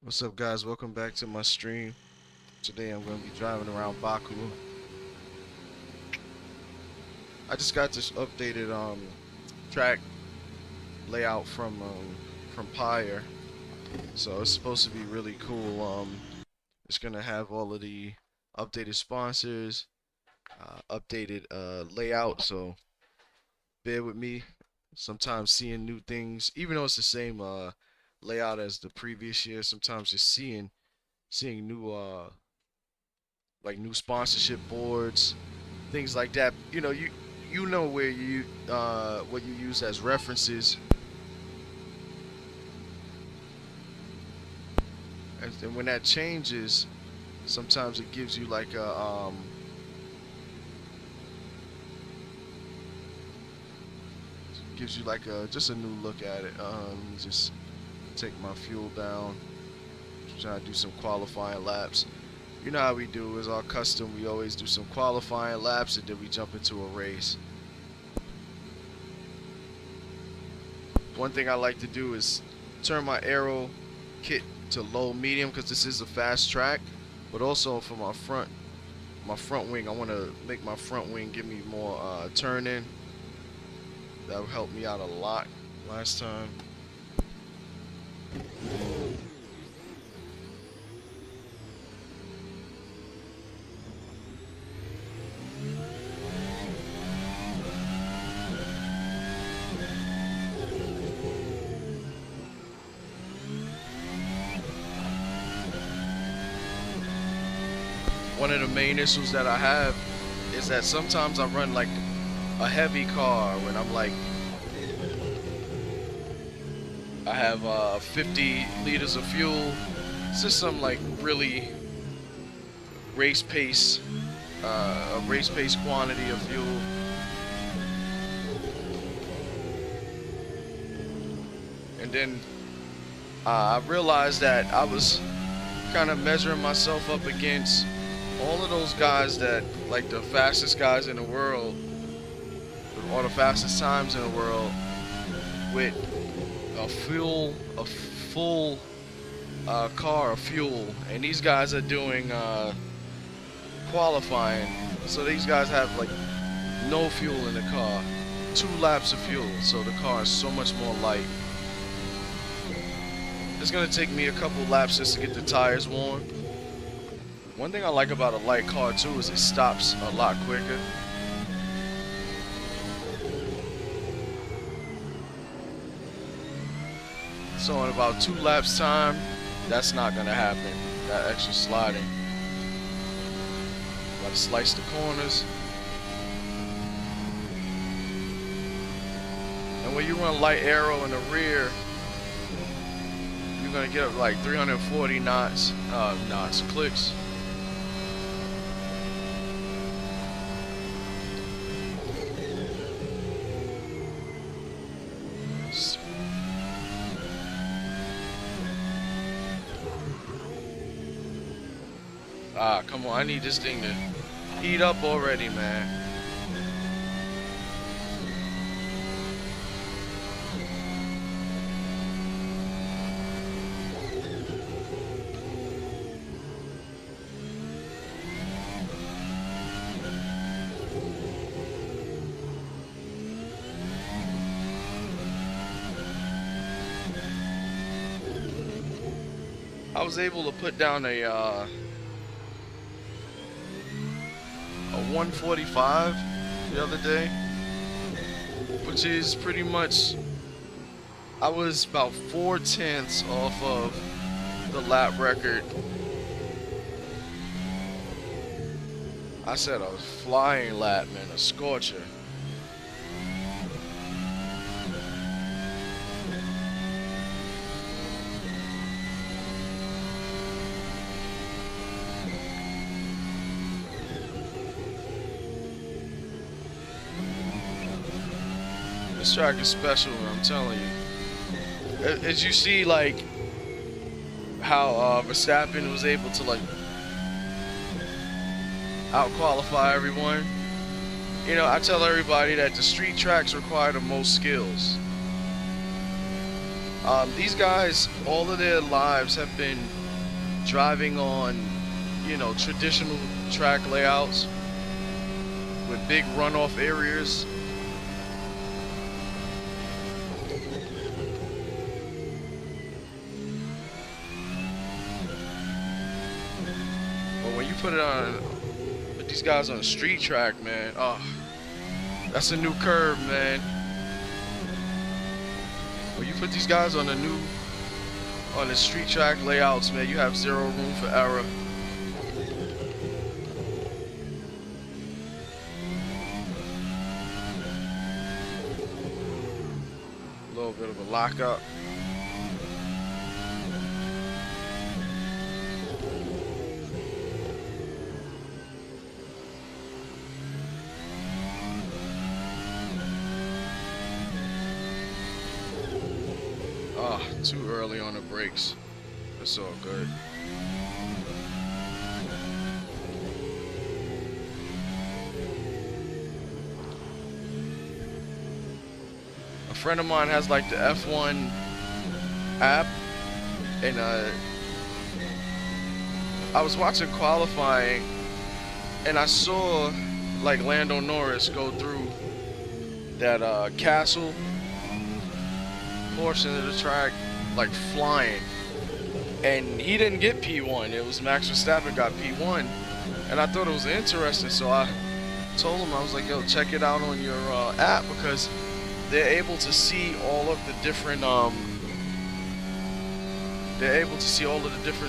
What's up, guys? Welcome back to my stream. Today I'm going to be driving around Baku. I just got this updated track layout from Pyre, so it's supposed to be really cool. It's gonna have all of the updated sponsors, updated layout. So bear with me. Sometimes seeing new things, even though it's the same layout as the previous year, sometimes just seeing new like new sponsorship boards, things like that. You know where you what you use as references, and when that changes, sometimes it gives you like a just a new look at it. Let me just take my fuel down. Trying to do some qualifying laps. You know how we do, is our custom. We always do some qualifying laps and then we jump into a race. One thing I like to do is turn my aero kit to low medium because this is a fast track, but also for my front wing, I want to make my front wing give me more turn in. That would help me out a lot last time. One of the main issues that I have is that sometimes I run like a heavy car when I'm like, I have 50 liters of fuel. It's just some like really race pace, a race pace quantity of fuel. And then I realized that I was kind of measuring myself up against all of those guys that, like, the fastest guys in the world, or the fastest times in the world, with a full car of fuel, and these guys are doing qualifying. So these guys have like no fuel in the car, 2 laps of fuel, so the car is so much more light. It's gonna take me a couple laps just to get the tires warm. One thing I like about a light car too is it stops a lot quicker. So in about 2 laps time, that's not gonna happen. That extra sliding. Gotta slice the corners. And when you run light aero in the rear, you're gonna get up like 340 clicks. Come on, I need this thing to heat up already, man. I was able to put down a 145 the other day, which is pretty much, I was about 4/10 off of the lap record. I said a flying lap, man, a scorcher. This track is special, I'm telling you. As you see, like, how Verstappen was able to, like, out-qualify everyone. You know, I tell everybody that the street tracks require the most skills. These guys, all of their lives have been driving on, you know, traditional track layouts with big runoff areas. But when you put it on, with these guys on a street track, man, oh, that's a new curve, man. When you put these guys on the street track layouts, man, you have zero room for error. A little bit of a lockup. Ah, too early on the brakes. It's all good. A friend of mine has like the F1 app, and I was watching qualifying, and I saw like Lando Norris go through that castle portion of the track like flying, and he didn't get P1. It was Max Verstappen got P1, and I thought it was interesting, so I told him, I was like, yo, check it out on your app, because they're able to see all of the different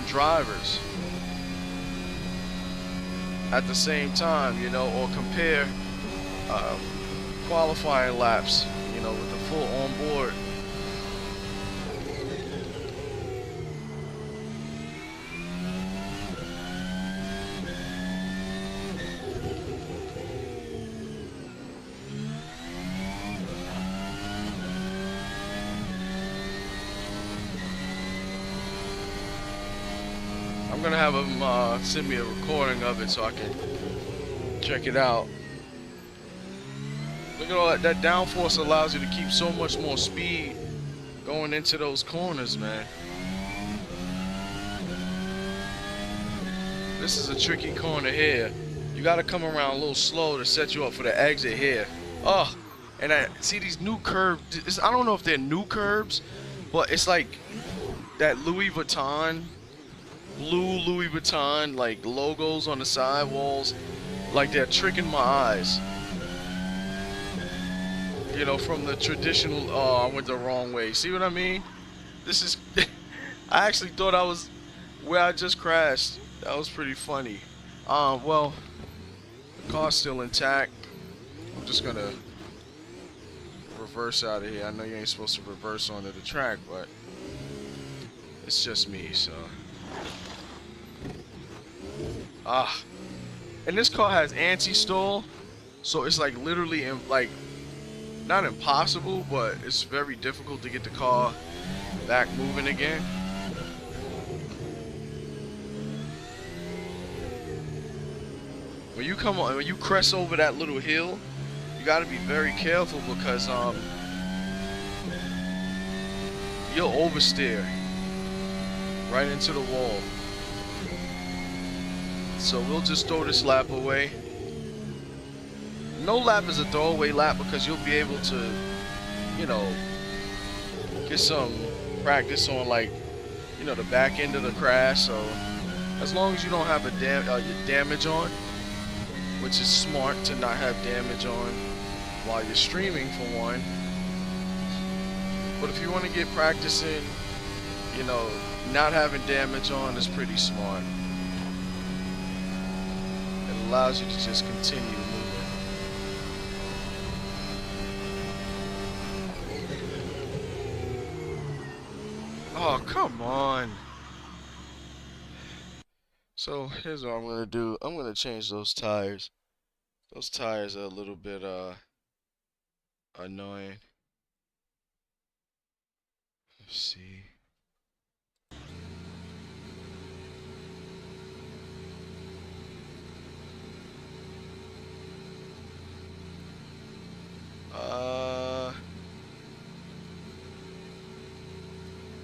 drivers at the same time, you know, or compare qualifying laps, you know, with the full on board. I'm gonna have him send me a recording of it so I can check it out. Look at all that. That downforce allows you to keep so much more speed going into those corners, man. This is a tricky corner here. You gotta come around a little slow to set you up for the exit here. Oh, and I see these new curbs. I don't know if they're new curbs, but it's like that Louis Vuitton, blue Louis Vuitton like logos on the sidewalls, like they're tricking my eyes. You know, from the traditional, oh, I went the wrong way. See what I mean? This is, I actually thought I was where I just crashed. That was pretty funny. Well, the car's still intact. I'm just gonna reverse out of here. I know you ain't supposed to reverse onto the track, but it's just me, so. And this car has anti-stall, so it's like literally like not impossible, but it's very difficult to get the car back moving again. When you come on, when you crest over that little hill, you got to be very careful, because you'll oversteer right into the wall. So we'll just throw this lap away. No lap is a throwaway lap, because you'll be able to, you know, get some practice on, like, you know, the back end of the crash. So as long as you don't have your damage on, which is smart to not have damage on while you're streaming, for one. But if you want to get practice in, you know, not having damage on is pretty smart. It allows you to just continue moving. Oh, come on. So here's what I'm gonna do. I'm gonna change those tires. Those tires are a little bit annoying. Let's see.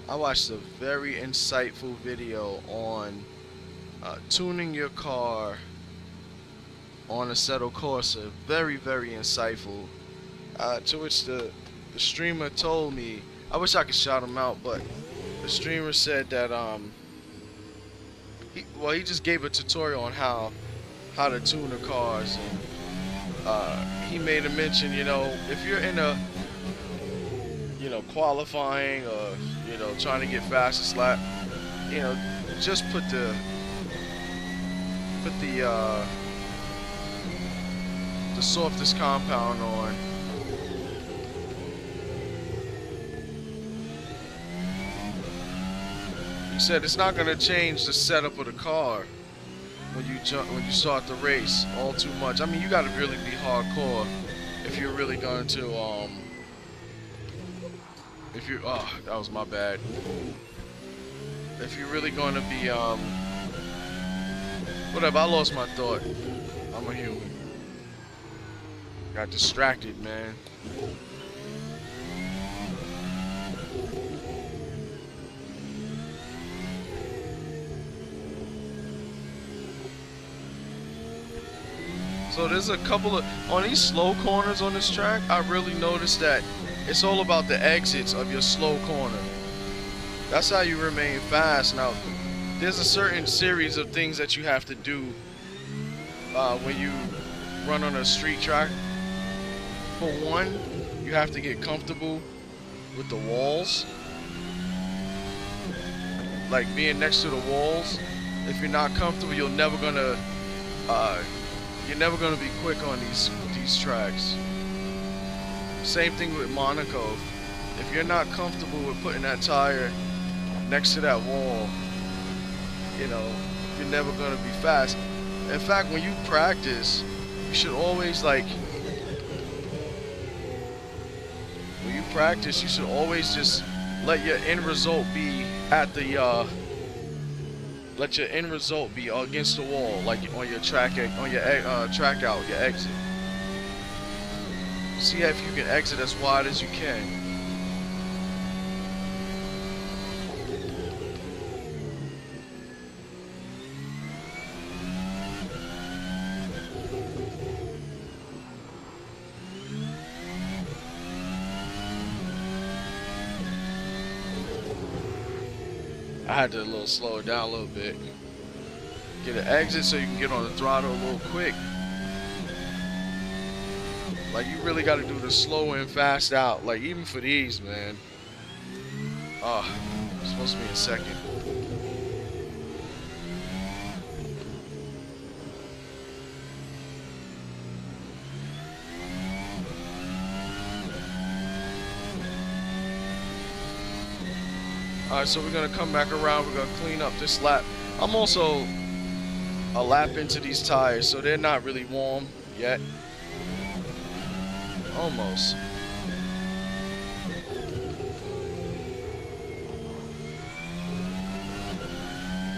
I watched a very insightful video on tuning your car on Assetto Corsa. Very, very insightful. To which the streamer told me, I wish I could shout him out, but the streamer said that he just gave a tutorial on how to tune the cars, and he made a mention, if you're in a qualifying, or trying to get fastest lap, just put the softest compound on. He said it's not going to change the setup of the car when you start the race all too much. I mean, you got to really be hardcore if you're really going to oh, that was my bad. If you're really going to be whatever, I lost my thought. I'm a human. Got distracted, man. So there's a couple of, on these slow corners on this track, I really noticed that it's all about the exits of your slow corner. That's how you remain fast. Now, there's a certain series of things that you have to do when you run on a street track. For one, you have to get comfortable with the walls. Like being next to the walls. If you're not comfortable, you're never gonna be quick on these tracks. Same thing with Monaco. If you're not comfortable with putting that tire next to that wall, you're never gonna be fast. In fact, when you practice, you should always just let your end result be at the let your end result be against the wall, like on your track out, your exit. See if you can exit as wide as you can. I had to slow it down a little bit. Get an exit so you can get on the throttle a little quick. Like, you really got to do the slow in, fast out. Like, even for these, man. Oh, it's supposed to be in second. Alright, so we're going to come back around. We're going to clean up this lap. I'm also a lap into these tires, so they're not really warm yet. Almost.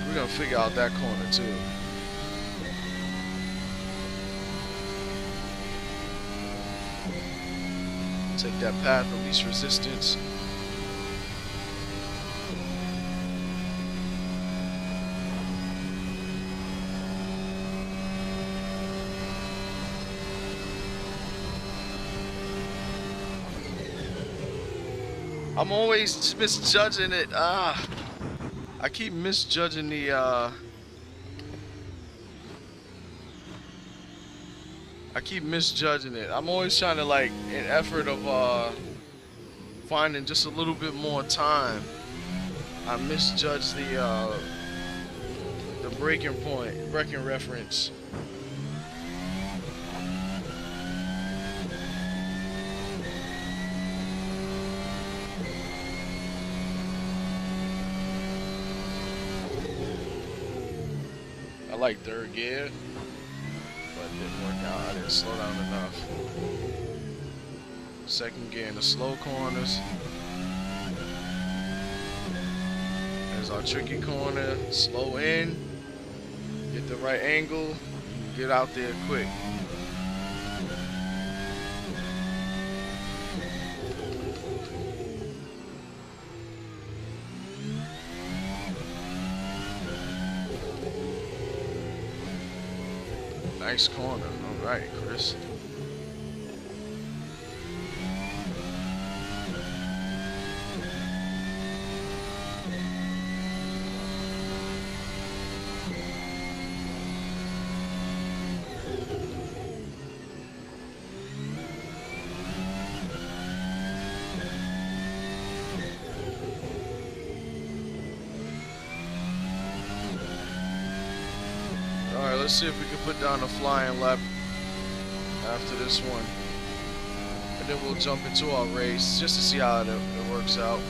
We're going to figure out that corner too. Take that path of least resistance. I'm always misjudging it. I keep misjudging the I keep misjudging it. I'm always trying to, like, in effort of finding just a little bit more time, I misjudge the braking point, braking reference. I like third gear, but it didn't work out. I didn't slow down enough. Second gear in the slow corners. There's our tricky corner. Slow in, get the right angle, get out there quick. Nice corner. All right, Chris. Alright, let's see if we can put down a flying lap after this one. And then we'll jump into our race just to see how it works out.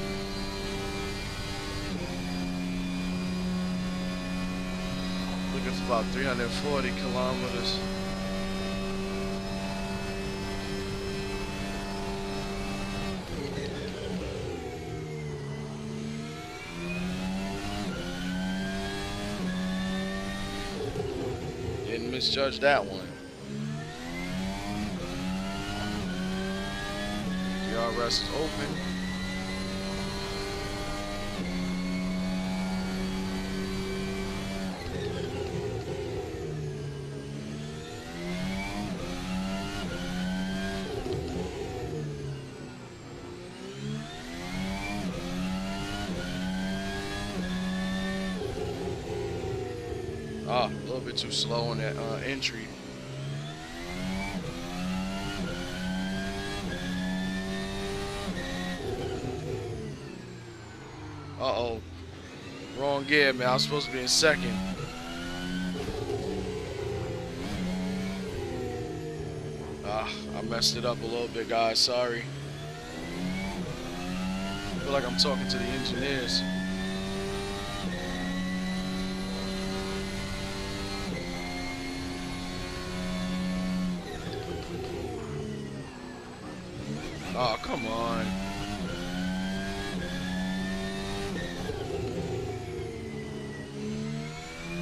Looking for about 340 kilometers. Didn't misjudge that one. DRS is open. A little bit too slow on that entry. Uh-oh. Wrong gear, man. I was supposed to be in second. I messed it up a little bit, guys. Sorry. I feel like I'm talking to the engineers. Oh, come on.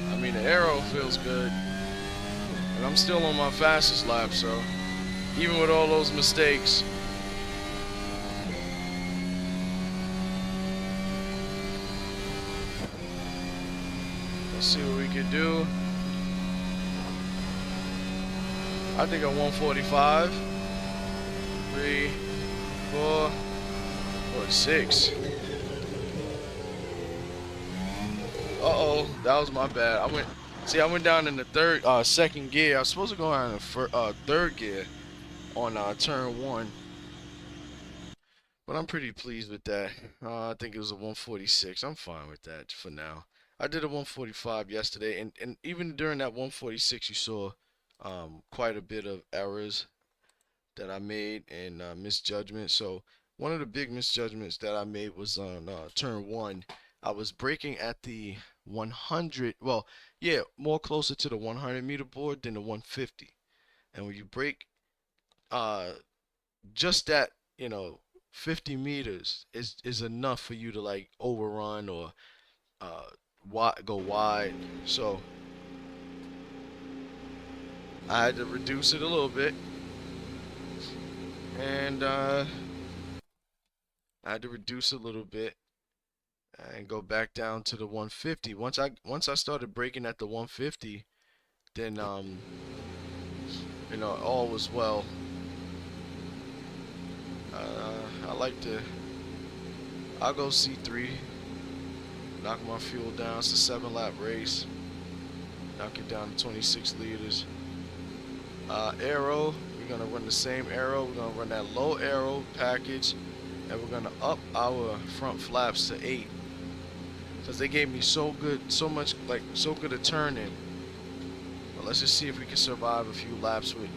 I mean, the arrow feels good. And I'm still on my fastest lap, so even with all those mistakes. Let's see what we can do. I think a 145. 3, 4, or 6. Uh-oh, that was my bad. I went down in the second gear. I was supposed to go down in the third gear on turn 1. But I'm pretty pleased with that. I think it was a 146. I'm fine with that for now. I did a 145 yesterday, and even during that 146, you saw quite a bit of errors that I made and misjudgment. So one of the big misjudgments that I made was on turn 1. I was braking at the 100, well, yeah, more closer to the 100 meter board than the 150. And when you brake, just that, 50 meters is enough for you to like overrun or go wide. So I had to reduce it a little bit. And I had to reduce a little bit and go back down to the 150. Once I started braking at the 150, then all was well. I'll go C3, knock my fuel down. It's a 7-lap race. Knock it down to 26 liters. Aero, we're gonna run the same aero. We're gonna run that low aero package, and we're gonna up our front flaps to 8, because they gave me so good a turn-in. But let's just see if we can survive a few laps with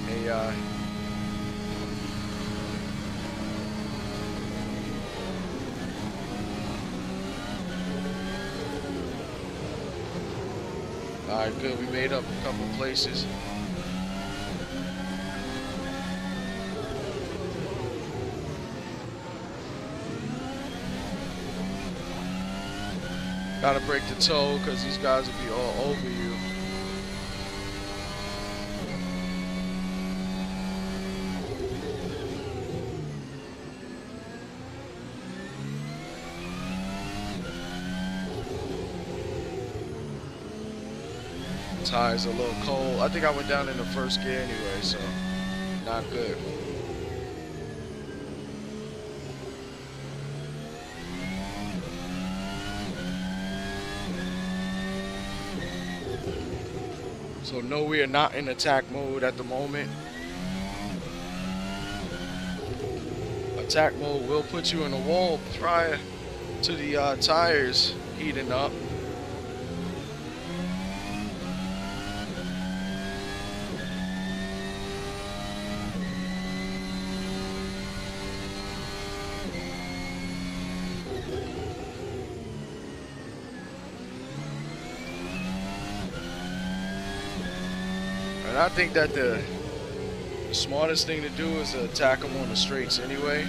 AI. Alright, good. We made up a couple places. Gotta break the toe because these guys will be all over you. Tires a little cold. I think I went down in the first gear anyway, so not good. So no, we are not in attack mode at the moment. Attack mode will put you in a wall prior to the tires heating up. And I think that the smartest thing to do is to attack them on the straights anyway,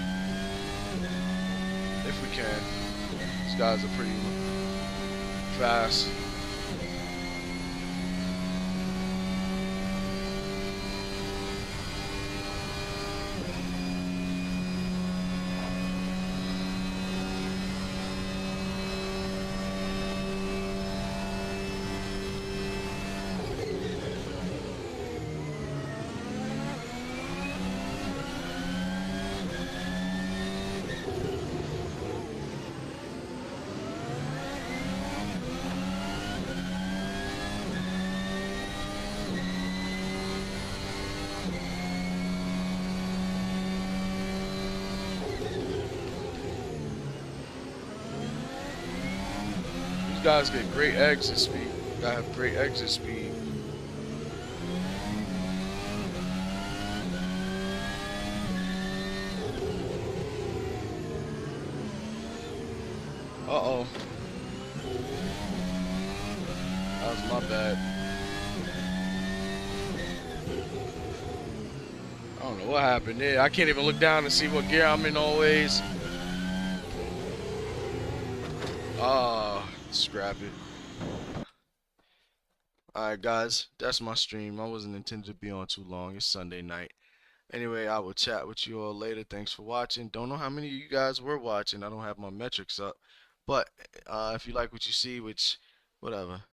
if we can. These guys are pretty fast. These guys get great exit speed. Gotta have great exit speed. Uh-oh. That was my bad. I don't know what happened there. I can't even look down to see what gear I'm in always. Scrap it. Alright guys, that's my stream. I wasn't intended to be on too long. It's Sunday night. Anyway, I will chat with you all later. Thanks for watching. Don't know how many of you guys were watching. I don't have my metrics up. But if you like what you see, which, whatever.